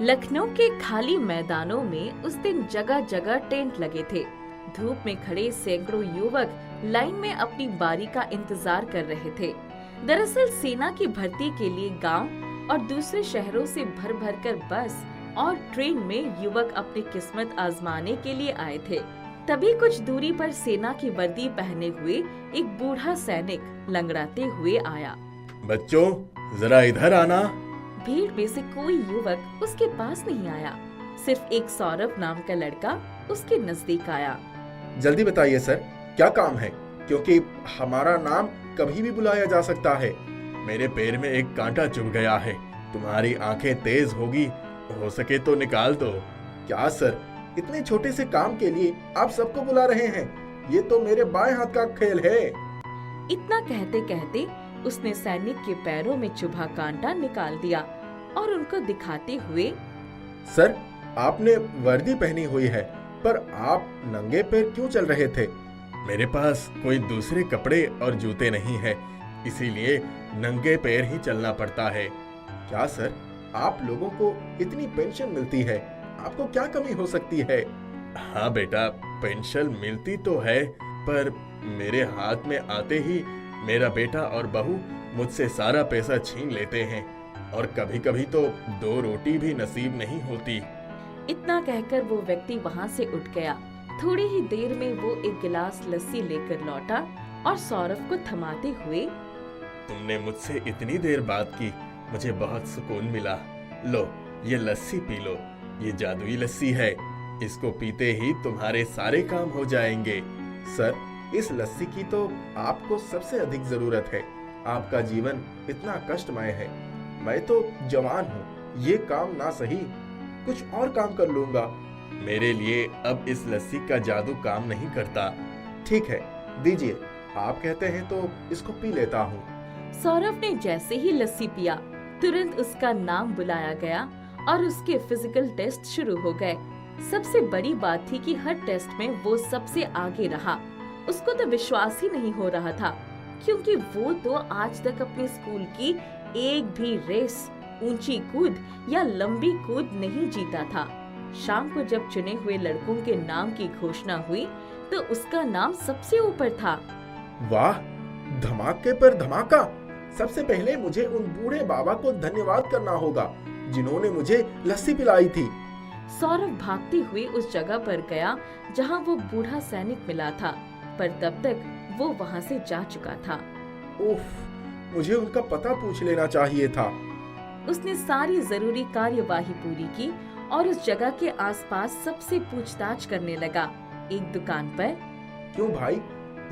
लखनऊ के खाली मैदानों में उस दिन जगह जगह टेंट लगे थे। धूप में खड़े सैकड़ों युवक लाइन में अपनी बारी का इंतजार कर रहे थे। दरअसल सेना की भर्ती के लिए गांव और दूसरे शहरों से भर भर कर बस और ट्रेन में युवक अपनी किस्मत आजमाने के लिए आए थे। तभी कुछ दूरी पर सेना की वर्दी पहने हुए एक बूढ़ा सैनिक लंगड़ाते हुए आया। बच्चों, जरा इधर आना। भीड़ में से कोई युवक उसके पास नहीं आया। सिर्फ एक सौरभ नाम का लड़का उसके नजदीक आया। जल्दी बताइए सर, क्या काम है? क्योंकि हमारा नाम कभी भी बुलाया जा सकता है। मेरे पैर में एक कांटा चुभ गया है। तुम्हारी आंखें तेज होगी, हो सके तो निकाल दो। क्या सर, इतने छोटे से काम के लिए आप सबको बुला रहे हैं? ये तो मेरे बाएं हाथ का खेल है। इतना कहते कहते उसने सैनिक के पैरों में चुभा कांटा निकाल दिया और उनको दिखाते हुए, सर, आपने वर्दी पहनी हुई है, पर आप नंगे पैर क्यों चल रहे थे? मेरे पास कोई दूसरे कपड़े और जूते नहीं है, इसीलिए नंगे पैर ही चलना पड़ता है। क्या सर, आप लोगों को इतनी पेंशन मिलती है, आपको क्या कमी हो सकती है? हाँ बेटा, पेंशन मिलती तो है, पर मेरे हाथ में आते ही मेरा बेटा और बहू मुझसे सारा पैसा छीन लेते हैं और कभी कभी तो 2 रोटी भी नसीब नहीं होती। इतना कहकर वो व्यक्ति वहाँ से उठ गया। थोड़ी ही देर में वो एक गिलास लस्सी लेकर लौटा और सौरभ को थमाते हुए, तुमने मुझसे इतनी देर बात की, मुझे बहुत सुकून मिला। लो, ये लस्सी पी लो। ये जादुई लस्सी है, इसको पीते ही तुम्हारे सारे काम हो जाएंगे। सर, इस लस्सी की तो आपको सबसे अधिक जरूरत है। आपका जीवन इतना कष्टमय है। मैं तो जवान हूँ, ये काम ना सही कुछ और काम कर लूंगा। मेरे लिए अब इस लस्सी का जादू काम नहीं करता। ठीक है, दीजिए, आप कहते हैं तो इसको पी लेता हूँ। सौरभ ने जैसे ही लस्सी पिया, तुरंत उसका नाम बुलाया गया और उसके फिजिकल टेस्ट शुरू हो गए। सबसे बड़ी बात थी कि हर टेस्ट में वो सबसे आगे रहा। उसको तो विश्वास ही नहीं हो रहा था, क्योंकि वो तो आज तक अपने स्कूल की एक भी रेस, ऊंची कूद या लंबी कूद नहीं जीता था। शाम को जब चुने हुए लड़कों के नाम की घोषणा हुई तो उसका नाम सबसे ऊपर था। वाह, धमाके पर धमाका! सबसे पहले मुझे उन बूढ़े बाबा को धन्यवाद करना होगा जिन्होंने मुझे लस्सी पिलाई थी। सौरभ भागते हुए उस जगह पर गया जहां वो बूढ़ा सैनिक मिला था, पर तब तक वो वहां से जा चुका था। उफ, मुझे उनका पता पूछ लेना चाहिए था। उसने सारी जरूरी कार्यवाही पूरी की और उस जगह के आसपास सबसे पूछताछ करने लगा। एक दुकान पर, क्यों भाई,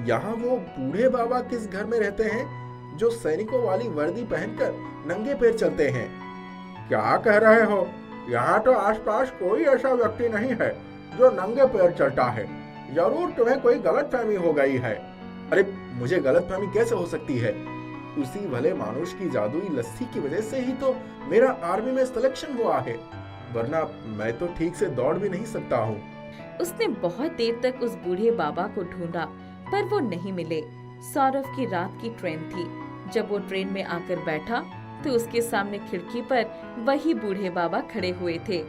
यहाँ वो बूढ़े बाबा किस घर में रहते हैं जो सैनिकों वाली वर्दी पहनकर नंगे पैर चलते हैं? क्या कह रहे हो? यहाँ तो आसपास कोई ऐसा व्यक्ति नहीं है जो नंगे पैर चलता है। जरूर तुम्हें कोई गलतफहमी हो गई है। अरे, मुझे गलतफहमी कैसे हो सकती है? उसी भले मानुष की जादुई लस्सी की वजह से ही तो मेरा आर्मी में सिलेक्शन हुआ है, वरना मैं तो ठीक से दौड़ भी नहीं सकता हूँ। उसने बहुत देर तक उस बूढ़े बाबा को ढूंढा, पर वो नहीं मिले। सौरभ की रात की ट्रेन थी। जब वो ट्रेन में आकर बैठा तो उसके सामने खिड़की पर वही बूढ़े बाबा खड़े हुए थे।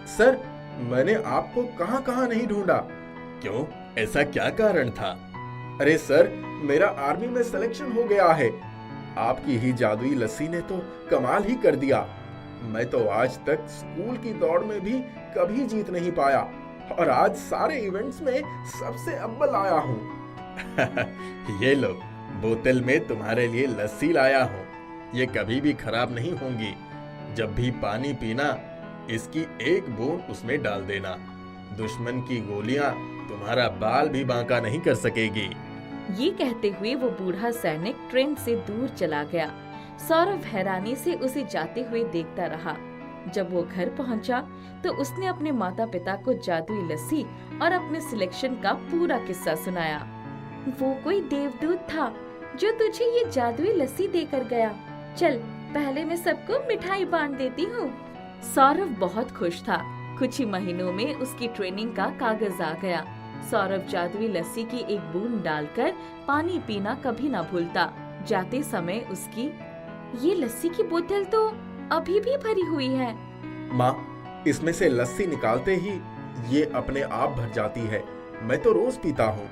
सर, मैंने आपको कहाँ कहाँ नहीं ढूंढा। क्यों, ऐसा क्या कारण था? अरे सर, मेरा आर्मी में सिलेक्शन हो गया है। आपकी ही जादुई लस्सी ने तो कमाल ही कर दिया। मैं तो आज तक स्कूल की दौड़ में भी कभी जीत नहीं पाया और आज सारे इवेंट्स में सबसे अव्वल आया हूँ। ये लो, बोतल में तुम्हारे लिए लस्सी लाया हूँ। ये कभी भी खराब नहीं होंगी। जब भी पानी पीना, इसकी एक बूंद उसमें डाल देना। दुश्मन की गोलियां तुम्हारा बाल भी बांका नहीं कर सकेगी। ये कहते हुए वो बूढ़ा सैनिक ट्रेन से दूर चला गया। सौरभ हैरानी से उसे जाते हुए देखता रहा। जब वो घर पहुंचा तो उसने अपने माता पिता को जादुई लस्सी और अपने सिलेक्शन का पूरा किस्सा सुनाया। वो कोई देवदूत था जो तुझे ये जादुई लस्सी देकर गया। चल, पहले मैं सबको मिठाई बांट देती हूँ। सौरभ बहुत खुश था। कुछ ही महीनों में उसकी ट्रेनिंग का कागज आ गया। सौरभ जादुई लस्सी की एक बूंद डालकर पानी पीना कभी ना भूलता। जाते समय उसकी, ये लस्सी की बोतल तो अभी भी भरी हुई है। माँ, इसमें से लस्सी निकालते ही ये अपने आप भर जाती है। मैं तो रोज पीता हूँ।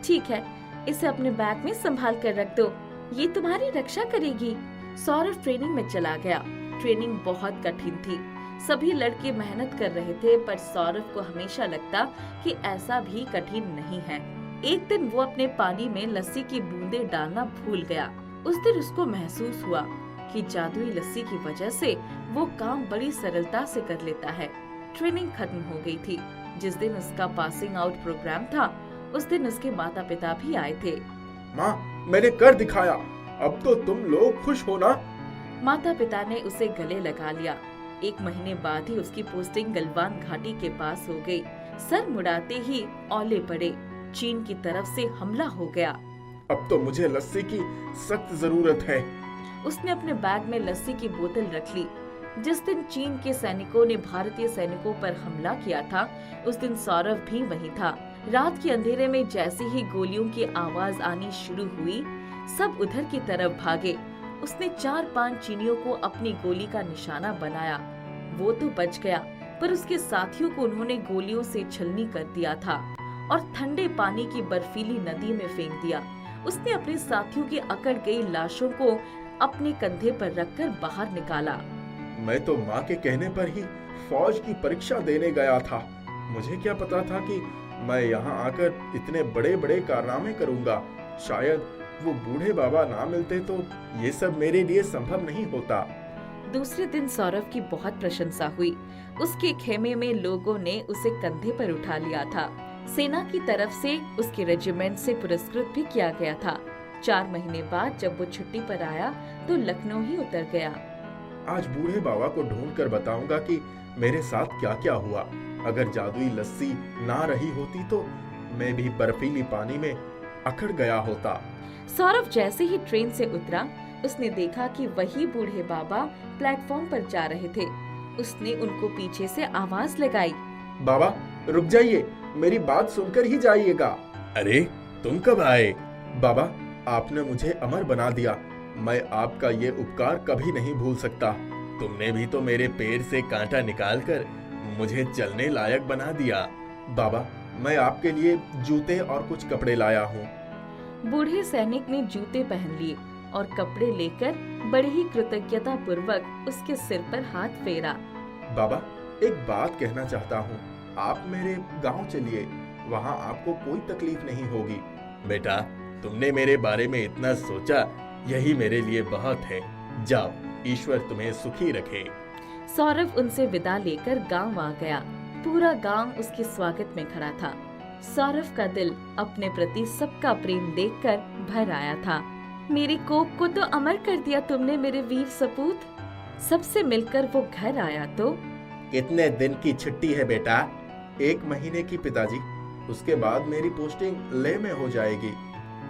ठीक है, इसे अपने बैग में संभाल कर रख दो, ये तुम्हारी रक्षा करेगी। सौरभ ट्रेनिंग में चला गया। ट्रेनिंग बहुत कठिन थी। सभी लड़के मेहनत कर रहे थे, पर सौरभ को हमेशा लगता कि ऐसा भी कठिन नहीं है। एक दिन वो अपने पानी में लस्सी की बूंदें डालना भूल गया। उस दिन उसको महसूस हुआ कि जादुई लस्सी की वजह से वो काम बड़ी सरलता से कर लेता है। ट्रेनिंग खत्म हो गई थी। जिस दिन उसका पासिंग आउट प्रोग्राम था, उस दिन उसके माता पिता भी आए थे। माँ, मैंने कर दिखाया, अब तो तुम लोग खुश हो ना? माता पिता ने उसे गले लगा लिया। 1 महीने बाद ही उसकी पोस्टिंग गलवान घाटी के पास हो गई। सर मुड़ाते ही औले पड़े। चीन की तरफ से हमला हो गया। अब तो मुझे लस्सी की सख्त जरूरत है। उसने अपने बैग में लस्सी की बोतल रख ली। जिस दिन चीन के सैनिकों ने भारतीय सैनिकों पर हमला किया था, उस दिन सौरभ भी वहीं था। रात के अंधेरे में जैसे ही गोलियों की आवाज आनी शुरू हुई, सब उधर की तरफ भागे। उसने 4-5 चीनियों को अपनी गोली का निशाना बनाया। वो तो बच गया, पर उसके साथियों को उन्होंने गोलियों से छलनी कर दिया था और ठंडे पानी की बर्फीली नदी में फेंक दिया। उसने अपने साथियों की अकड़ गई लाशों को अपने कंधे पर रखकर बाहर निकाला। मैं तो माँ के कहने पर ही फौज की परीक्षा देने गया था। मुझे क्या पता था कि मैं यहाँ आकर इतने बड़े बड़े कारनामे करूँगा। शायद वो बूढ़े बाबा ना मिलते तो ये सब मेरे लिए संभव नहीं होता। दूसरे दिन सौरभ की बहुत प्रशंसा हुई। उसके खेमे में लोगों ने उसे कंधे पर उठा लिया था। सेना की तरफ से उसके रेजिमेंट से पुरस्कृत भी किया गया था। 4 महीने बाद जब वो छुट्टी पर आया तो लखनऊ ही उतर गया। आज बूढ़े बाबा को ढूंढ कर बताऊंगा कि मेरे साथ क्या क्या हुआ। अगर जादुई लस्सी ना रही होती तो मैं भी बर्फीली पानी में अकड़ गया होता। सौरभ जैसे ही ट्रेन से उतरा, उसने देखा कि वही बूढ़े बाबा प्लेटफॉर्म पर जा रहे थे। उसने उनको पीछे से आवाज लगाई, बाबा रुक जाइए, मेरी बात सुनकर ही जाइएगा। अरे तुम कब आए? बाबा, आपने मुझे अमर बना दिया। मैं आपका ये उपकार कभी नहीं भूल सकता। तुमने भी तो मेरे पैर से कांटा निकालकर मुझे चलने लायक बना दिया। बाबा, मैं आपके लिए जूते और कुछ कपड़े लाया हूँ। बूढ़े सैनिक ने जूते पहन लिए और कपड़े लेकर बड़ी ही कृतज्ञता पूर्वक उसके सिर पर हाथ फेरा। बाबा, एक बात कहना चाहता हूँ। आप मेरे गांव चलिए, वहाँ आपको कोई तकलीफ नहीं होगी। बेटा, तुमने मेरे बारे में इतना सोचा, यही मेरे लिए बहुत है। जाओ, ईश्वर तुम्हें सुखी रखे। सौरभ उनसे विदा लेकर गांव आ गया। पूरा गांव उसके स्वागत में खड़ा था। सौरभ का दिल अपने प्रति सबका प्रेम देखकर भर आया था। मेरी कोख को तो अमर कर दिया तुमने मेरे वीर सपूत। सबसे मिलकर वो घर आया तो कितने दिन की छुट्टी है बेटा? 1 महीने की पिताजी। उसके बाद मेरी पोस्टिंग लेह में हो जाएगी।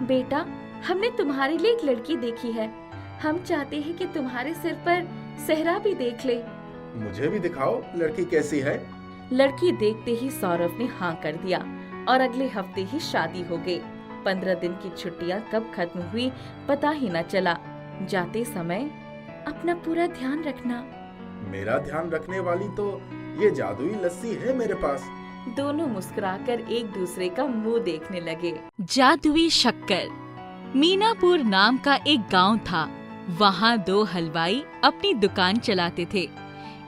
बेटा, हमने तुम्हारे लिए एक लड़की देखी है। हम चाहते हैं कि तुम्हारे सिर पर सेहरा भी देख ले। मुझे भी दिखाओ, लड़की कैसी है? लड़की देखते ही सौरभ ने हाँ कर दिया और अगले हफ्ते ही शादी हो गई। 15 दिन की छुट्टियाँ कब खत्म हुई पता ही न चला। जाते समय अपना पूरा ध्यान रखना। मेरा ध्यान रखने वाली तो ये जादुई लस्सी है मेरे पास। दोनों मुस्कुराकर एक दूसरे का मुंह देखने लगे। जादुई शक्कर। मीनापुर नाम का एक गांव था। वहाँ 2 हलवाई अपनी दुकान चलाते थे।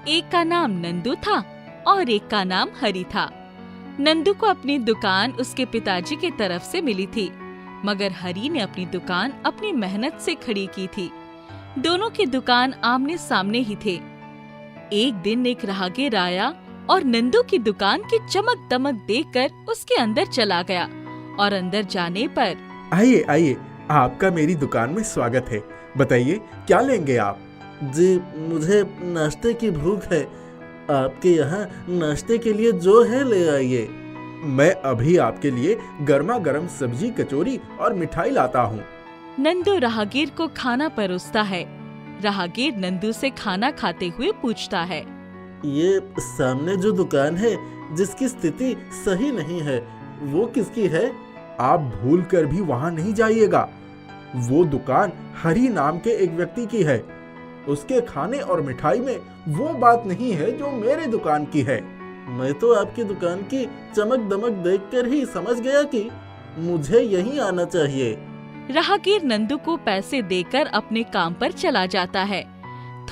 एक का नाम नंदू था और एक का नाम हरी था। नंदू को अपनी दुकान उसके पिताजी के तरफ से मिली थी, मगर हरी ने अपनी दुकान अपनी मेहनत से खड़ी की थी। दोनों की दुकान आमने सामने ही थे। एक दिन एक राहगीर आया और नंदू की दुकान की चमक दमक देखकर उसके अंदर चला गया और अंदर जाने पर, आइए आइए, आपका मेरी दुकान में स्वागत है। बताइए क्या लेंगे आप? जी, मुझे नाश्ते की भूख है। आपके यहाँ नाश्ते के लिए जो है ले आइए। मैं अभी आपके लिए गर्मा गर्म सब्जी, कचौरी और मिठाई लाता हूँ। नंदू राहगीर को खाना परोसता है। राहगीर नंदू से खाना खाते हुए पूछता है, ये सामने जो दुकान है जिसकी स्थिति सही नहीं है, वो किसकी है? आप भूल कर भी वहाँ नहीं जाइएगा। वो दुकान हरी नाम के एक व्यक्ति की है। उसके खाने और मिठाई में वो बात नहीं है जो मेरे दुकान की है। मैं तो आपकी दुकान की चमक दमक देखकर ही समझ गया कि मुझे यहीं आना चाहिए। राहगीर नंदू को पैसे देकर अपने काम पर चला जाता है।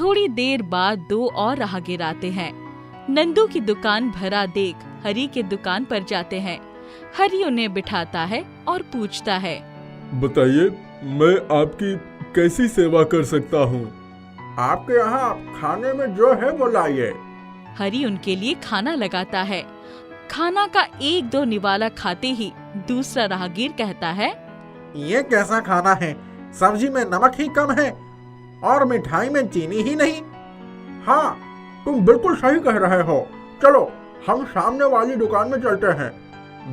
थोड़ी देर बाद 2 और राहगीर आते हैं। नंदू की दुकान भरा देख हरी के दुकान पर जाते हैं। हरी उन्हें बिठाता है और पूछता है, बताइए, मैं आपकी कैसी सेवा कर सकता हूँ? आपके यहाँ खाने में जो है वो लाइए। हरी उनके लिए खाना लगाता है। खाना का 1-2 निवाला खाते ही दूसरा राहगीर कहता है, ये कैसा खाना है? सब्जी में नमक ही कम है और मिठाई में चीनी ही नहीं। हाँ, तुम बिल्कुल सही कह रहे हो। चलो हम सामने वाली दुकान में चलते हैं।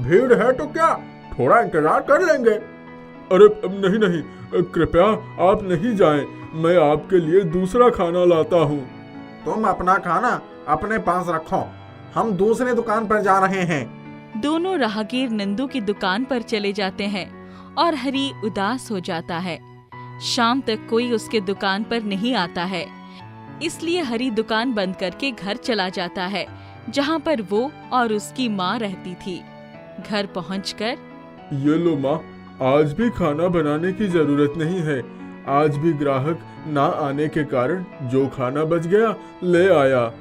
भीड़ है तो क्या, थोड़ा इंतजार कर लेंगे। अरे नहीं नहीं, कृपया आप नहीं जाएं, मैं आपके लिए दूसरा खाना लाता हूँ। तुम अपना खाना अपने पास रखो, हम दूसरे दुकान पर जा रहे हैं। दोनों राहगीर नंदू की दुकान पर चले जाते हैं और हरी उदास हो जाता है। शाम तक कोई उसके दुकान पर नहीं आता है, इसलिए हरी दुकान बंद करके घर चला जाता है, जहाँ पर वो और उसकी माँ रहती थी। घर पहुँचकर, ये लो माँ, आज भी खाना बनाने की जरूरत नहीं है। आज भी ग्राहक ना आने के कारण जो खाना बच गया ले आया।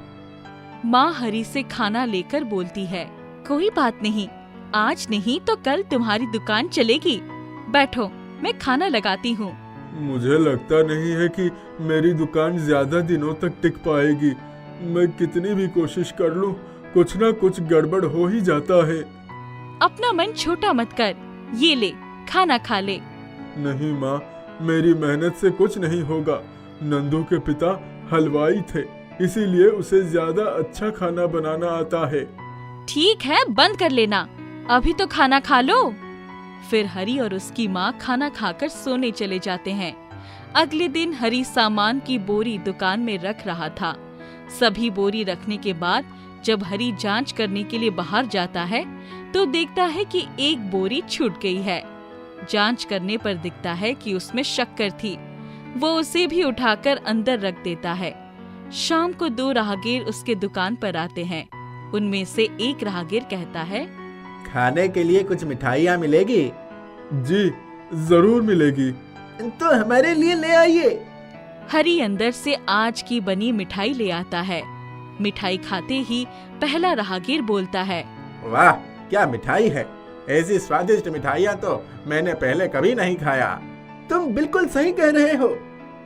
माँ हरी से खाना लेकर बोलती है, कोई बात नहीं, आज नहीं तो कल तुम्हारी दुकान चलेगी। बैठो, मैं खाना लगाती हूँ। मुझे लगता नहीं है कि मेरी दुकान ज्यादा दिनों तक टिक पाएगी। मैं कितनी भी कोशिश कर लूं, कुछ ना कुछ गड़बड़ हो ही जाता है। अपना मन छोटा मत कर, ये ले खाना खा ले। नहीं माँ, मेरी मेहनत से कुछ नहीं होगा। नंदू के पिता हलवाई थे, इसीलिए उसे ज्यादा अच्छा खाना बनाना आता है। ठीक है, बंद कर लेना, अभी तो खाना खा लो। फिर हरी और उसकी माँ खाना खाकर सोने चले जाते हैं। अगले दिन हरी सामान की बोरी दुकान में रख रहा था। सभी बोरी रखने के बाद जब हरी जांच करने के लिए बाहर जाता है तो देखता है कि एक बोरी छूट गई है। जांच करने पर दिखता है कि उसमें शक्कर थी। वो उसे भी उठाकर अंदर रख देता है। शाम को 2 राहगीर उसके दुकान पर आते हैं। उनमें से एक राहगीर कहता है, खाने के लिए कुछ मिठाइयाँ मिलेगी? जी जरूर मिलेगी। तो हमारे लिए ले आइए। हरी अंदर से आज की बनी मिठाई ले आता है। मिठाई खाते ही पहला राहगीर बोलता है, वाह, क्या मिठाई है! ऐसी स्वादिष्ट मिठाइयाँ तो मैंने पहले कभी नहीं खाया। तुम बिल्कुल सही कह रहे हो,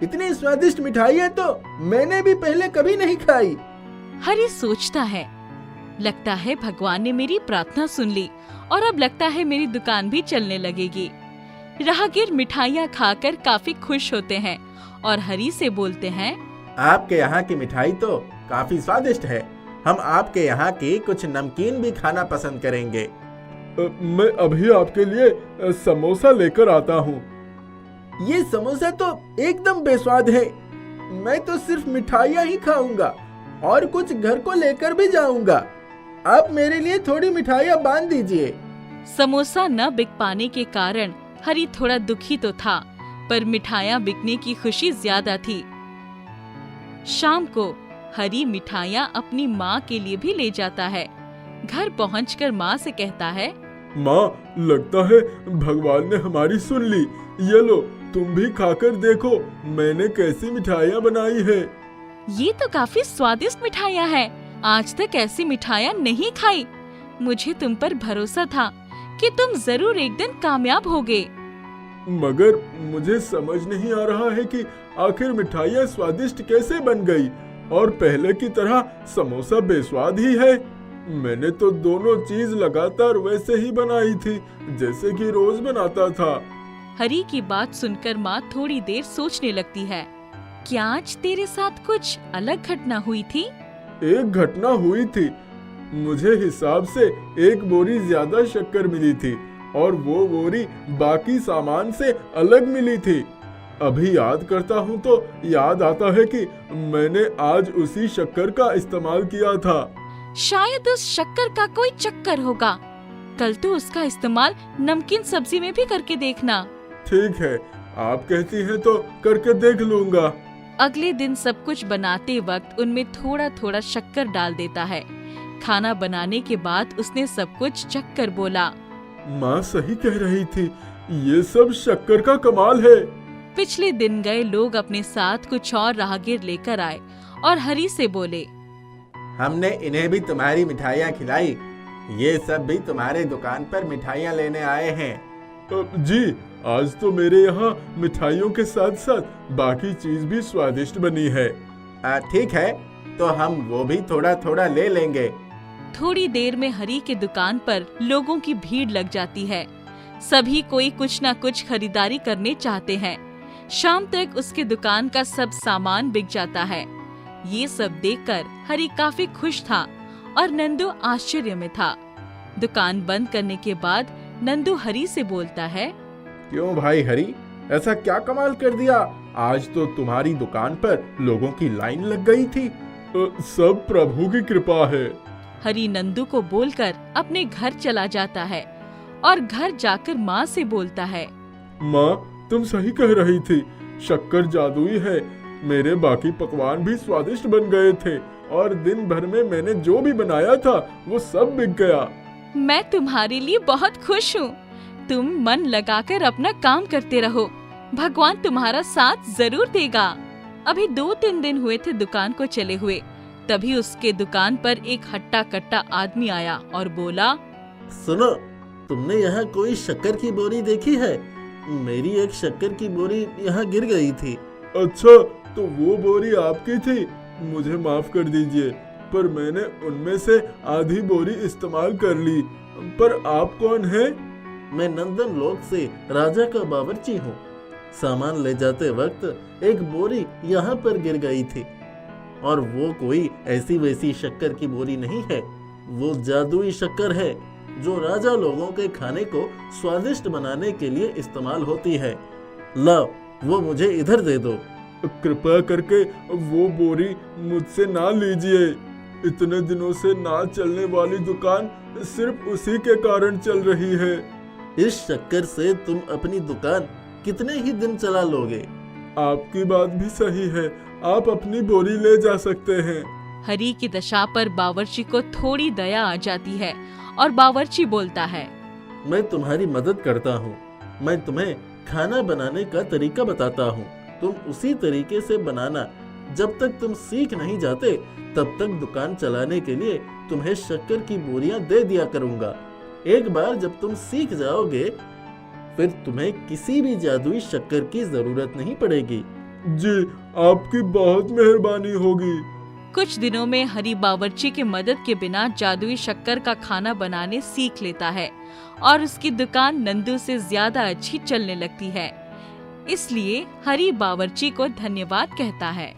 इतनी स्वादिष्ट मिठाइयाँ तो मैंने भी पहले कभी नहीं खाई। हरी सोचता है, लगता है भगवान ने मेरी प्रार्थना सुन ली और अब लगता है मेरी दुकान भी चलने लगेगी। राहगीर मिठाइयाँ खाकर काफी खुश होते हैं और हरी से बोलते हैं, आपके यहाँ की मिठाई तो काफी स्वादिष्ट है। हम आपके यहाँ की कुछ नमकीन भी खाना पसंद करेंगे। मैं अभी आपके लिए समोसा लेकर आता हूँ। ये समोसा तो एकदम बेस्वाद है। मैं तो सिर्फ मिठाइयाँ ही खाऊंगा और कुछ घर को लेकर भी जाऊंगा। आप मेरे लिए थोड़ी मिठाइयाँ बांध दीजिए। समोसा न बिक पाने के कारण हरी थोड़ा दुखी तो था, पर मिठाइयाँ बिकने की खुशी ज्यादा थी। शाम को हरी मिठाइयाँ अपनी माँ के लिए भी ले जाता है। घर पहुंचकर माँ से कहता है, माँ, लगता है भगवान ने हमारी सुन ली। ये लो, तुम भी खाकर देखो मैंने कैसी मिठाइयाँ बनाई है। ये तो काफी स्वादिष्ट मिठाइयाँ हैं। आज तक ऐसी मिठाइयाँ नहीं खाई। मुझे तुम पर भरोसा था कि तुम जरूर एक दिन कामयाब होगे। मगर मुझे समझ नहीं आ रहा है कि आखिर मिठाइयाँ स्वादिष्ट कैसे बन गई और पहले की तरह समोसा बेस्वाद ही है। मैंने तो दोनों चीज लगातार वैसे ही बनाई थी जैसे कि रोज बनाता था। हरी की बात सुनकर माँ थोड़ी देर सोचने लगती है। क्या आज तेरे साथ कुछ अलग घटना हुई थी? एक घटना हुई थी। मुझे हिसाब से 1 बोरी ज्यादा शक्कर मिली थी और वो बोरी बाकी सामान से अलग मिली थी। अभी याद करता हूँ तो याद आता है कि मैंने आज उसी शक्कर का इस्तेमाल किया था। शायद उस शक्कर का कोई चक्कर होगा। कल तो उसका इस्तेमाल नमकीन सब्जी में भी करके देखना। ठीक है, आप कहती हैं तो करके देख लूंगा। अगले दिन सब कुछ बनाते वक्त उनमें थोड़ा थोड़ा शक्कर डाल देता है। खाना बनाने के बाद उसने सब कुछ चख कर बोला, माँ सही कह रही थी, ये सब शक्कर का कमाल है। पिछले दिन गए लोग अपने साथ कुछ और राहगीर लेकर आए और हरी से बोले, हमने इन्हें भी तुम्हारी मिठाइयाँ खिलाई, ये सब भी तुम्हारे दुकान पर मिठाइयाँ लेने आए हैं। जी, आज तो मेरे यहाँ मिठाइयों के साथ साथ बाकी चीज भी स्वादिष्ट बनी है। ठीक है, तो हम वो भी थोड़ा थोड़ा ले लेंगे। थोड़ी देर में हरी के दुकान पर लोगों की भीड़ लग जाती है। सभी कोई कुछ न कुछ खरीदारी करने चाहते हैं। शाम तक उसके दुकान का सब सामान बिक जाता है। ये सब देखकर हरी काफी खुश था और नंदू आश्चर्य में था। दुकान बंद करने के बाद नंदू हरी से बोलता है, क्यों भाई हरी, ऐसा क्या कमाल कर दिया? आज तो तुम्हारी दुकान पर लोगों की लाइन लग गई थी। सब प्रभु की कृपा है। हरी नंदू को बोलकर अपने घर चला जाता है और घर जाकर माँ से बोलता है, माँ तुम सही कह रही थी, शक्कर जादुई है। मेरे बाकी पकवान भी स्वादिष्ट बन गए थे और दिन भर में मैंने जो भी बनाया था वो सब बिक गया। मैं तुम्हारे लिए बहुत खुश हूँ। तुम मन लगाकर अपना काम करते रहो, भगवान तुम्हारा साथ जरूर देगा। अभी 2-3 दिन हुए थे दुकान को चले हुए, तभी उसके दुकान पर एक हट्टा कट्टा आदमी आया और बोला, सुनो, तुमने यहाँ कोई शक्कर की बोरी देखी है? मेरी एक शक्कर की बोरी यहाँ गिर गई थी। अच्छा, तो वो बोरी आपकी थी? मुझे माफ कर दीजिए, पर मैंने उनमें से आधी बोरी इस्तेमाल कर ली। पर आप कौन हैं? मैं नंदन लोक से राजा का बावर्ची हूँ। सामान ले जाते वक्त एक बोरी यहाँ पर गिर गई थी, और वो कोई ऐसी वैसी शक्कर की बोरी नहीं है। वो जादुई शक्कर है जो राजा लोगों के खाने को स्वादिष्ट बनाने के लिए इस्तेमाल होती है। लाओ, वो मुझे इधर दे दो। कृपया करके वो बोरी मुझसे ना लीजिए। इतने दिनों से ना चलने वाली दुकान सिर्फ उसी के कारण चल रही है। इस शक्कर से तुम अपनी दुकान कितने ही दिन चला लोगे? आपकी बात भी सही है, आप अपनी बोरी ले जा सकते हैं। हरी की दशा पर बावर्ची को थोड़ी दया आ जाती है और बावर्ची बोलता है, मैं तुम्हारी मदद करता हूँ। मैं तुम्हें खाना बनाने का तरीका बताता हूँ, तुम उसी तरीके से बनाना। जब तक तुम सीख नहीं जाते तब तक दुकान चलाने के लिए तुम्हें शक्कर की बोरियां दे दिया करूँगा। एक बार जब तुम सीख जाओगे फिर तुम्हें किसी भी जादुई शक्कर की जरूरत नहीं पड़ेगी। जी, आपकी बहुत मेहरबानी होगी। कुछ दिनों में हरी बावर्ची की मदद के बिना जादुई शक्कर का खाना बनाने सीख लेता है और उसकी दुकान नंदू से ज्यादा अच्छी चलने लगती है। इसलिए हरी बावर्ची को धन्यवाद कहता है।